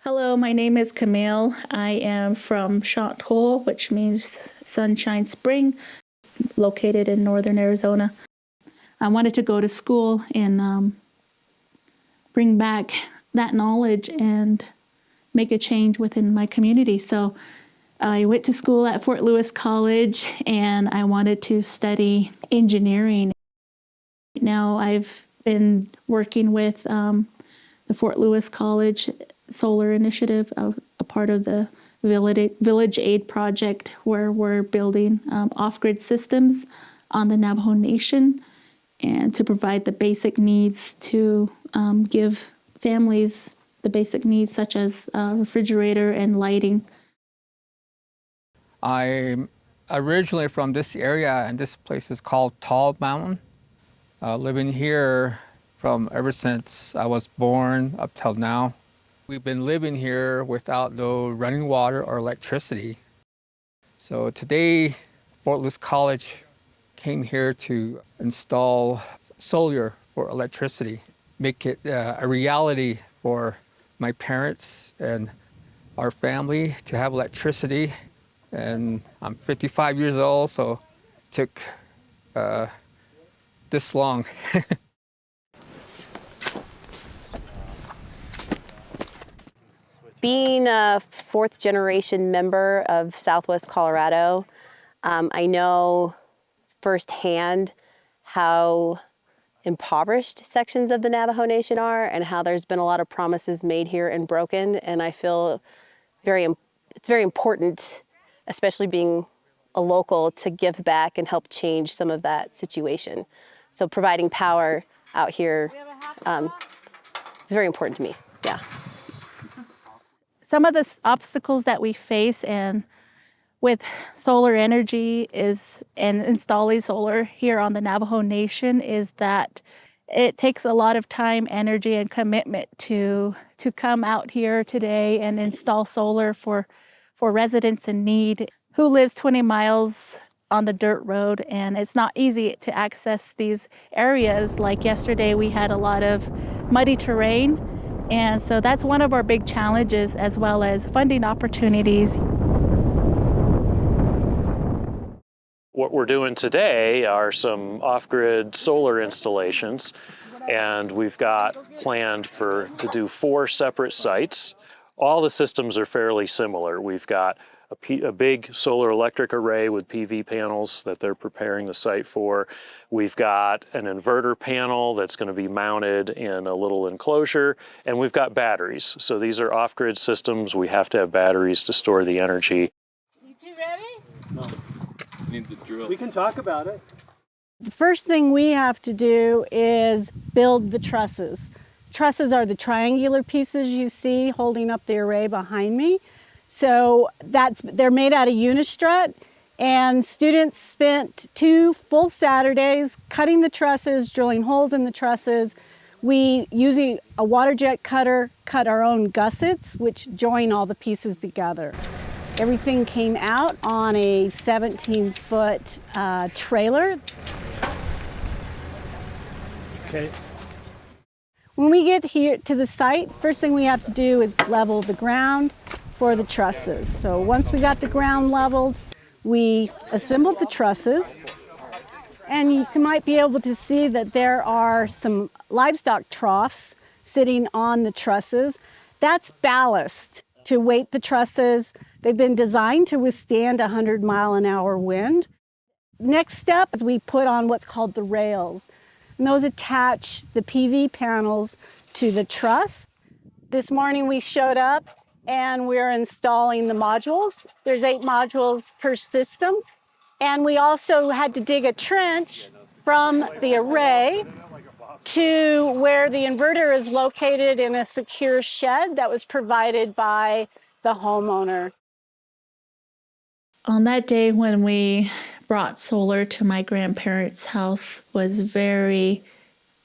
Hello, my name is Camille. I am from Chantal, which means Sunshine Spring, located in northern Arizona. I wanted to go to school and bring back that knowledge and make a change within my community. So I went to school at Fort Lewis College and I wanted to study engineering. Now I've been working with the Fort Lewis College Solar Initiative, a part of the Village Aid Project, where we're building off-grid systems on the Navajo Nation and to provide the basic needs to give families the basic needs such as refrigerator and lighting. I'm originally from this area, and this place is called Tall Mountain. Living here from ever since I was born up till now. We've been living here without no running water or electricity. So today, Fort Lewis College came here to install solar for electricity, make it a reality for my parents and our family to have electricity. And I'm 55 years old, so it took this long. Being a fourth generation member of Southwest Colorado, I know firsthand how impoverished sections of the Navajo Nation are and how there's been a lot of promises made here and broken. And I feel it's very important, especially being a local, to give back and help change some of that situation. So providing power out here is very important to me, yeah. Some of the obstacles that we face and with solar energy and installing solar here on the Navajo Nation is that it takes a lot of time, energy, and commitment to come out here today and install solar for residents in need who lives 20 miles on the dirt road, and it's not easy to access these areas. Like yesterday, we had a lot of muddy terrain, and so that's one of our big challenges, as well as funding opportunities. What we're doing today are some off-grid solar installations, and we've got planned to do 4 separate sites. All the systems are fairly similar. We've got a big solar electric array with PV panels that they're preparing the site for. We've got an inverter panel that's going to be mounted in a little enclosure, and we've got batteries. So these are off-grid systems. We have to have batteries to store the energy. You two ready? No. Need the drill. We can talk about it. The first thing we have to do is build the trusses. Trusses are the triangular pieces you see holding up the array behind me. So they're made out of Unistrut, and students spent 2 full Saturdays cutting the trusses, drilling holes in the trusses. We, using a water jet cutter, cut our own gussets, which join all the pieces together. Everything came out on a 17-foot trailer. Okay. When we get here to the site, first thing we have to do is level the ground for the trusses. So once we got the ground leveled, we assembled the trusses. And you might be able to see that there are some livestock troughs sitting on the trusses. That's ballast to weight the trusses. They've been designed to withstand 100-mile-an-hour wind. Next step is we put on what's called the rails, and those attach the PV panels to the truss. This morning we showed up and we're installing the modules. There's 8 modules per system, and we also had to dig a trench from the array to where the inverter is located in a secure shed that was provided by the homeowner. On that day when we brought solar to my grandparents' house was very,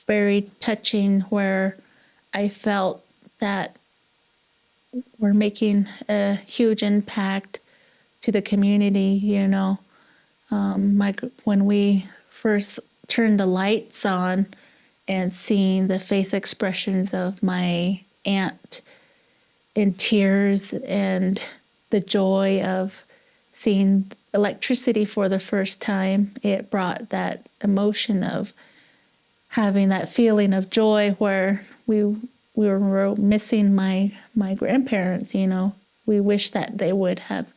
very touching, where I felt that we're making a huge impact to the community, you know. When we first turned the lights on and seeing the face expressions of my aunt in tears, and the joy of seeing electricity for the first time. It brought that emotion of having that feeling of joy where we were missing my grandparents, you know. We wish that they would have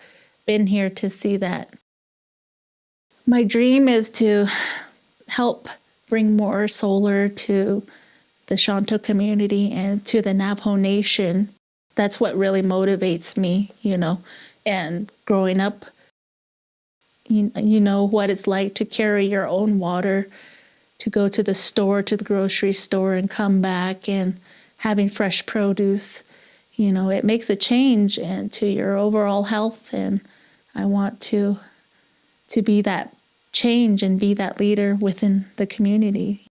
been here to see that. My dream is to help bring more solar to the Shanto community and to the Navajo Nation. That's what really motivates me, you know. And growing up, you know what it's like to carry your own water, to go to the store, to the grocery store, and come back and having fresh produce. You know, it makes a change and to your overall health. And I want to be that change and be that leader within the community.